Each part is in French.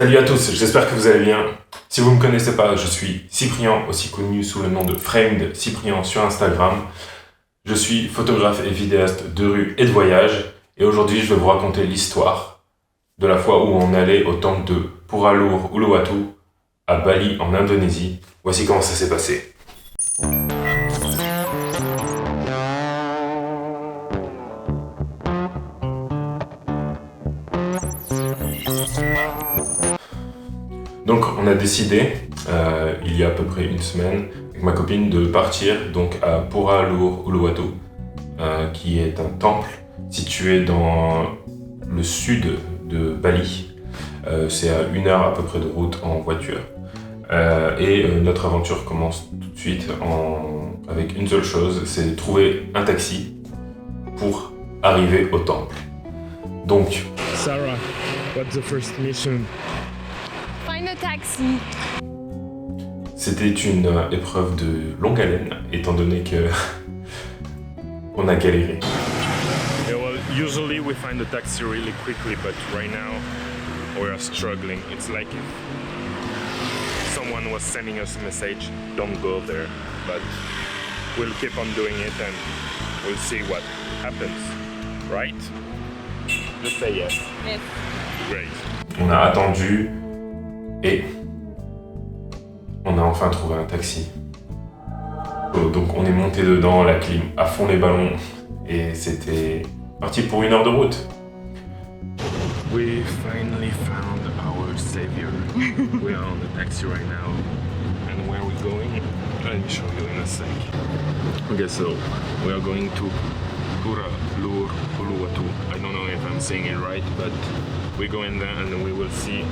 Salut à tous, j'espère que vous allez bien. Si vous ne me connaissez pas, je suis Cyprien, aussi connu sous le nom de Framed Cyprien sur Instagram. Je suis photographe et vidéaste de rue et de voyage. Et aujourd'hui, je vais vous raconter l'histoire de la fois où on allait au temple de Puralur Uluwatu à Bali en Indonésie. Voici comment ça s'est passé. Donc on a décidé, il y a à peu près une semaine, avec ma copine, de partir donc à Puralur Uluwatu, qui est un temple situé dans le sud de Bali. C'est à 1 heure à peu près de route en voiture. Notre aventure commence tout de suite avec une seule chose, c'est de trouver un taxi pour arriver au temple. Donc, Sarah, what's the first mission? Find a taxi. c'était une épreuve de longue haleine, étant donné que on a galéré. Yeah, well, usually we find the taxi really quickly, but right now we are struggling. It's like if someone was sending us a message, don't go there, but we'll keep on doing it and we'll see what happens, right? Just say yes. Yes. Great. On a attendu et on a enfin trouvé un taxi. Donc on est monté dedans, la clim à fond les ballons et c'était parti pour 1 heure de route. We finally found our savior. We are on the taxi right now. And where are we going? Let me show you in a sec. Okay, so we are going to Puralur Uluwatu. I don't know if I'm saying it right, but we go in there and we will see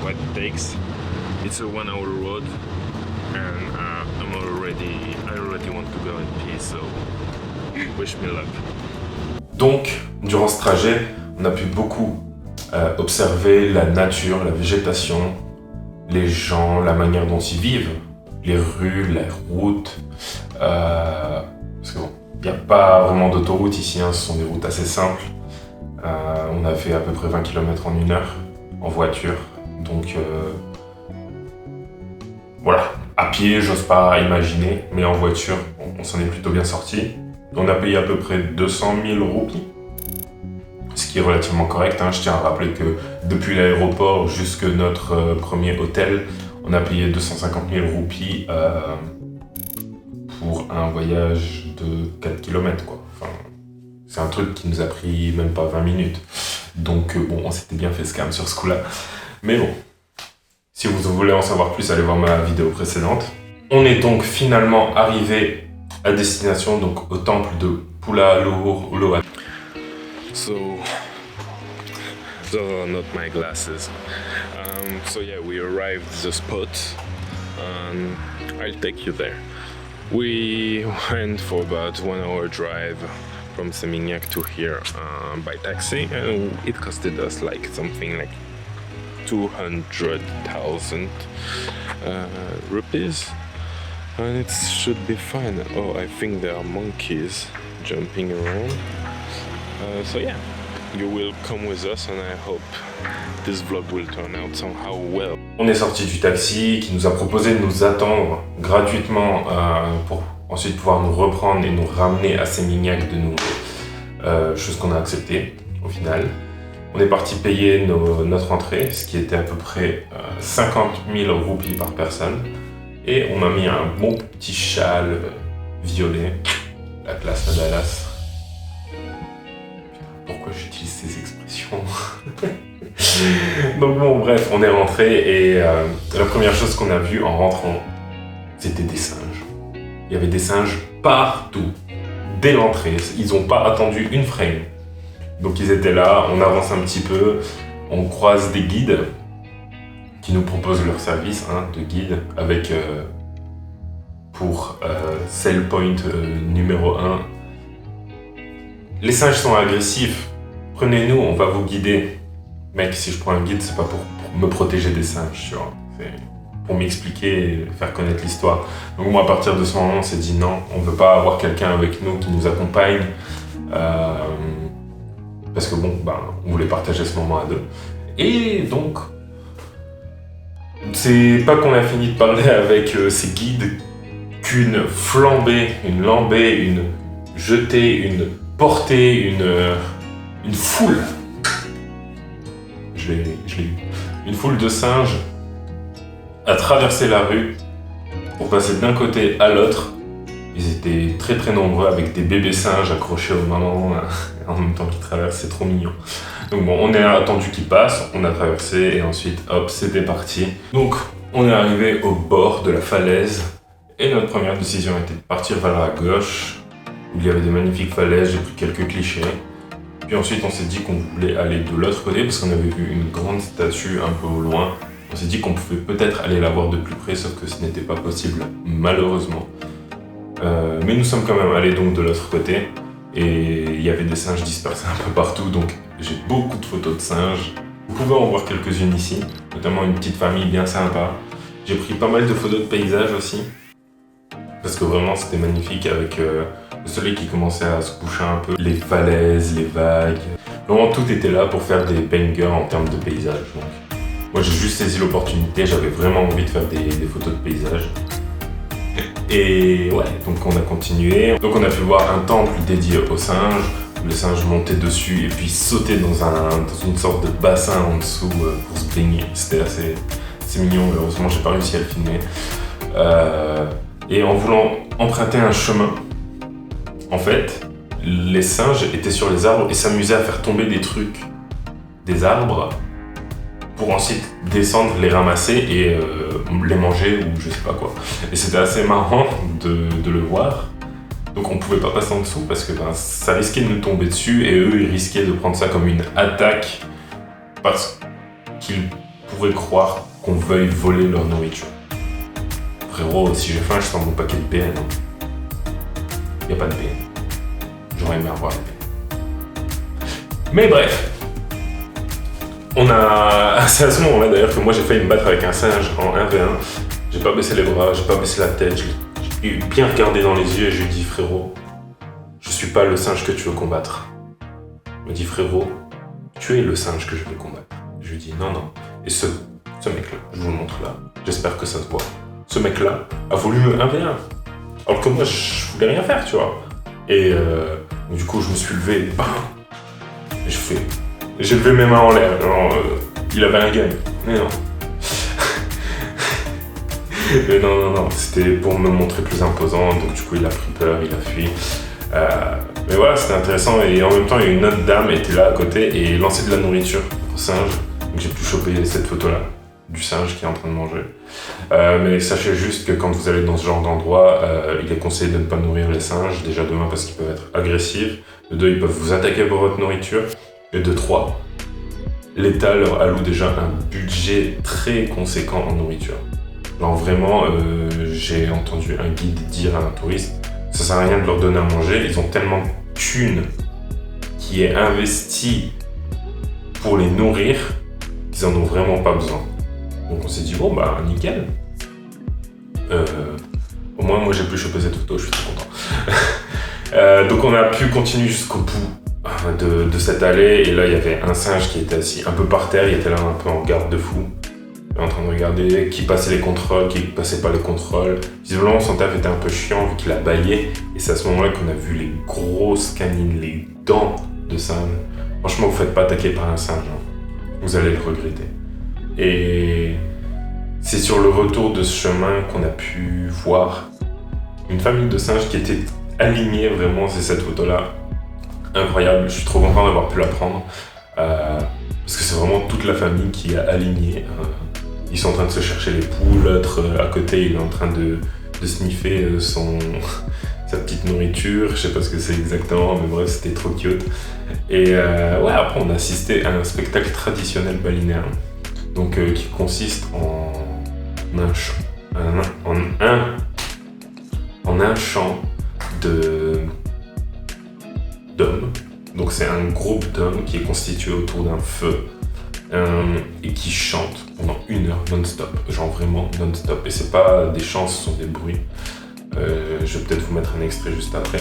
what it takes. It's a 1 hour road and I already want to go in peace, so wish me luck. Donc durant ce trajet, on a pu beaucoup observer la nature, la végétation, les gens, la manière dont ils vivent, les rues, les routes. Parce que bon, il n'y a pas vraiment d'autoroute ici, hein, ce sont des routes assez simples. On a fait à peu près 20 km en 1 heure en voiture. Donc voilà, à pied, j'ose pas imaginer, mais en voiture, on s'en est plutôt bien sorti. On a payé à peu près 200 000 roupies, ce qui est relativement correct, hein. Je tiens à rappeler que depuis l'aéroport jusque notre premier hôtel, on a payé 250 000 roupies pour un voyage de 4 km, quoi. Enfin, c'est un truc qui nous a pris même pas 20 minutes. Donc bon, on s'était bien fait scam sur ce coup-là. Mais bon, si vous voulez en savoir plus, allez voir ma vidéo précédente. On est donc finalement arrivé à destination, donc au temple de Puralur Uluwatu. So, those are not my glasses. So yeah, we arrived at the spot and I'll take you there. We went for about 1 hour drive from Seminyak to here by taxi and it costed us like something like 200,000 rupees and it should be fine. Oh, I think there are monkeys jumping around. So yeah, you will come with us and I hope this vlog will turn out somehow well. On est sorti du taxi qui nous a proposé de nous attendre gratuitement pour ensuite pouvoir nous reprendre et nous ramener à Seminyak de nouveau, chose qu'on a acceptée au final. On est parti payer notre entrée, ce qui était à peu près 50 000 roupies par personne. Et on m'a mis un bon petit châle violet, la classe à Dallas. Pourquoi j'utilise ces expressions? Donc bon, bref, on est rentré et la première chose qu'on a vue en rentrant, c'était des singes. Il y avait des singes partout, dès l'entrée. Ils n'ont pas attendu une frame. Donc ils étaient là, on avance un petit peu, on croise des guides qui nous proposent leur service, hein, de guide avec pour sell point numéro 1. Les singes sont agressifs, prenez-nous, on va vous guider. Mec, si je prends un guide, c'est pas pour me protéger des singes, tu vois. C'est pour m'expliquer et faire connaître l'histoire. Donc moi, à partir de ce moment, on s'est dit non, on veut pas avoir quelqu'un avec nous qui nous accompagne. Parce que bon, on voulait partager ce moment à deux. Et donc, C'est pas qu'on a fini de parler avec ces guides qu'une flambée, une lambée, une jetée, une portée, une foule. Je l'ai eu. Une foule de singes a traversé la rue pour passer d'un côté à l'autre. Ils étaient très très nombreux avec des bébés singes accrochés aux mamans en même temps qu'ils traversent, c'est trop mignon. Donc bon, on a attendu qu'ils passent, on a traversé et ensuite hop, c'était parti. Donc on est arrivé au bord de la falaise et notre première décision était de partir vers la gauche où il y avait des magnifiques falaises, j'ai pris quelques clichés. Puis ensuite on s'est dit qu'on voulait aller de l'autre côté parce qu'on avait vu une grande statue un peu au loin. On s'est dit qu'on pouvait peut-être aller la voir de plus près, sauf que ce n'était pas possible, malheureusement. Mais nous sommes quand même allés donc de l'autre côté, et il y avait des singes dispersés un peu partout, donc j'ai beaucoup de photos de singes. Vous pouvez en voir quelques-unes ici, notamment une petite famille bien sympa. J'ai pris pas mal de photos de paysages aussi, parce que vraiment c'était magnifique avec le soleil qui commençait à se coucher un peu, les falaises, les vagues. Vraiment tout était là pour faire des bangers en termes de paysages. Donc. Moi j'ai juste saisi l'opportunité, j'avais vraiment envie de faire des photos de paysages. Et ouais, donc on a continué. Donc on a pu voir un temple dédié aux singes, où les singes montaient dessus et puis sautaient dans une sorte de bassin en dessous pour se baigner. C'était assez mignon, heureusement j'ai pas réussi à le filmer. Et en voulant emprunter un chemin, en fait, les singes étaient sur les arbres et s'amusaient à faire tomber des trucs des arbres pour ensuite descendre, les ramasser et les manger ou je sais pas quoi. Et c'était assez marrant de le voir. Donc on pouvait pas passer en dessous parce que ça risquait de nous tomber dessus et eux ils risquaient de prendre ça comme une attaque parce qu'ils pourraient croire qu'on veuille voler leur nourriture. Frérot, si j'ai faim, je sors mon paquet de PN. Y a pas de PN. J'aurais aimé avoir des PN. Mais bref. C'est à ce moment-là d'ailleurs que moi j'ai failli me battre avec un singe en 1v1. J'ai pas baissé les bras, j'ai pas baissé la tête, j'ai bien regardé dans les yeux et je lui ai dit frérot, je suis pas le singe que tu veux combattre. Il me dit frérot, tu es le singe que je veux combattre. Je lui ai dit non. Et ce mec-là, je vous le montre là, j'espère que ça se voit. Ce mec-là a voulu me 1v1. Alors que moi je voulais rien faire, tu vois. Et du coup je me suis levé, bam, et j'ai levé mes mains en l'air, genre, il avait un gun. Mais non. Mais non, c'était pour me montrer plus imposant, donc du coup il a pris peur, il a fui. Mais voilà, c'était intéressant, et en même temps, une autre dame était là à côté et lançait de la nourriture au singe. Donc j'ai pu choper cette photo-là, du singe qui est en train de manger. Mais sachez juste que quand vous allez dans ce genre d'endroit, il est conseillé de ne pas nourrir les singes, déjà de 1 parce qu'ils peuvent être agressifs, de 2 ils peuvent vous attaquer pour votre nourriture, et de 3, l'État leur alloue déjà un budget très conséquent en nourriture. Genre vraiment, j'ai entendu un guide dire à un touriste, ça sert à rien de leur donner à manger, ils ont tellement de thunes qui est investie pour les nourrir qu'ils en ont vraiment pas besoin. Donc on s'est dit bon bah nickel. Au moins moi j'ai pu choper cette photo, je suis très content. Donc on a pu continuer jusqu'au bout de cette allée et là il y avait un singe qui était assis un peu par terre, il était là un peu en garde-fou, en train de regarder qui passait les contrôles, qui passait pas les contrôles. Visiblement son taf était un peu chiant vu qu'il a bâillé et c'est à ce moment-là qu'on a vu les grosses canines, les dents de singe. Franchement vous faites pas attaquer par un singe, hein. Vous allez le regretter. Et c'est sur le retour de ce chemin qu'on a pu voir une famille de singes qui était alignée, vraiment c'est cette photo-là. Incroyable, je suis trop content d'avoir pu la prendre parce que c'est vraiment toute la famille qui est alignée. Ils sont en train de se chercher les poules, l'autre à côté il est en train de sniffer sa petite nourriture, je sais pas ce que c'est exactement, mais bref c'était trop cute. Et ouais, après on a assisté à un spectacle traditionnel balinéen, donc qui consiste en un chant d'hommes. Donc c'est un groupe d'hommes qui est constitué autour d'un feu et qui chantent pendant 1 heure non-stop, genre vraiment non-stop. Et c'est pas des chants, ce sont des bruits. Je vais peut-être vous mettre un extrait juste après.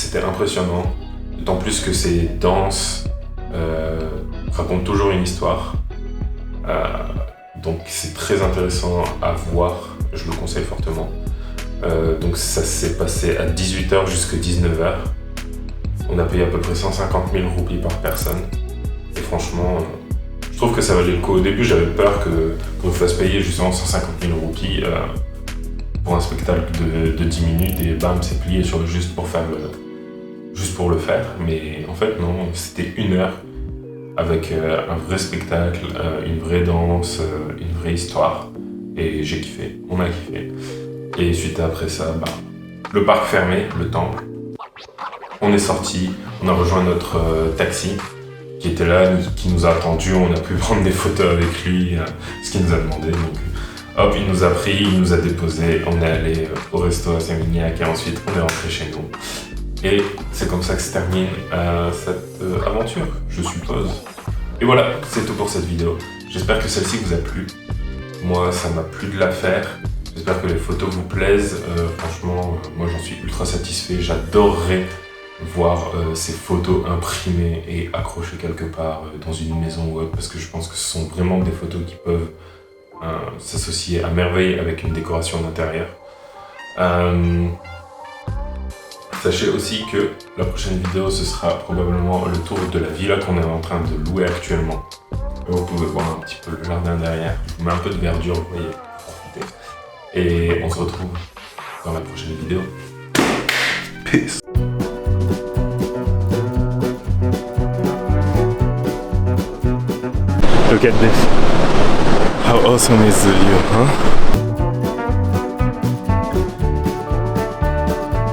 c'était impressionnant. D'autant plus que ces danses racontent toujours une histoire. Donc c'est très intéressant à voir, je le conseille fortement. Donc ça s'est passé à 18h jusqu'à 19h. On a payé à peu près 150 000 roupies par personne. Et franchement, je trouve que ça valait le coup. Au début, j'avais peur qu'on me fasse payer justement 150 000 roupies pour un spectacle de 10 minutes et bam, c'est plié juste pour le faire. Mais en fait, non, c'était 1 heure avec un vrai spectacle, une vraie danse, une vraie histoire. Et j'ai kiffé, on a kiffé. Et suite après ça, le parc fermé, le temple. On est sorti, on a rejoint notre taxi qui était là, qui nous a attendus, on a pu prendre des photos avec lui, ce qu'il nous a demandé. Donc hop, il nous a pris, il nous a déposés, on est allé au resto à Saint-Mignac et ensuite on est rentré chez nous. Et c'est comme ça que se termine cette aventure, je suppose. Et voilà, c'est tout pour cette vidéo. J'espère que celle-ci vous a plu. Moi, ça m'a plu de la faire. J'espère que les photos vous plaisent. Franchement, moi j'en suis ultra satisfait. J'adorerais voir ces photos imprimées et accrochées quelque part dans une maison ou autre, parce que je pense que ce sont vraiment des photos qui peuvent s'associer à merveille avec une décoration d'intérieur. Sachez aussi que la prochaine vidéo, ce sera probablement le tour de la villa qu'on est en train de louer actuellement. Vous pouvez voir un petit peu le jardin derrière. Je vous mets un peu de verdure, vous voyez, profitez. Et on se retrouve dans la prochaine vidéo. Peace. Look at this. How awesome is the view, huh?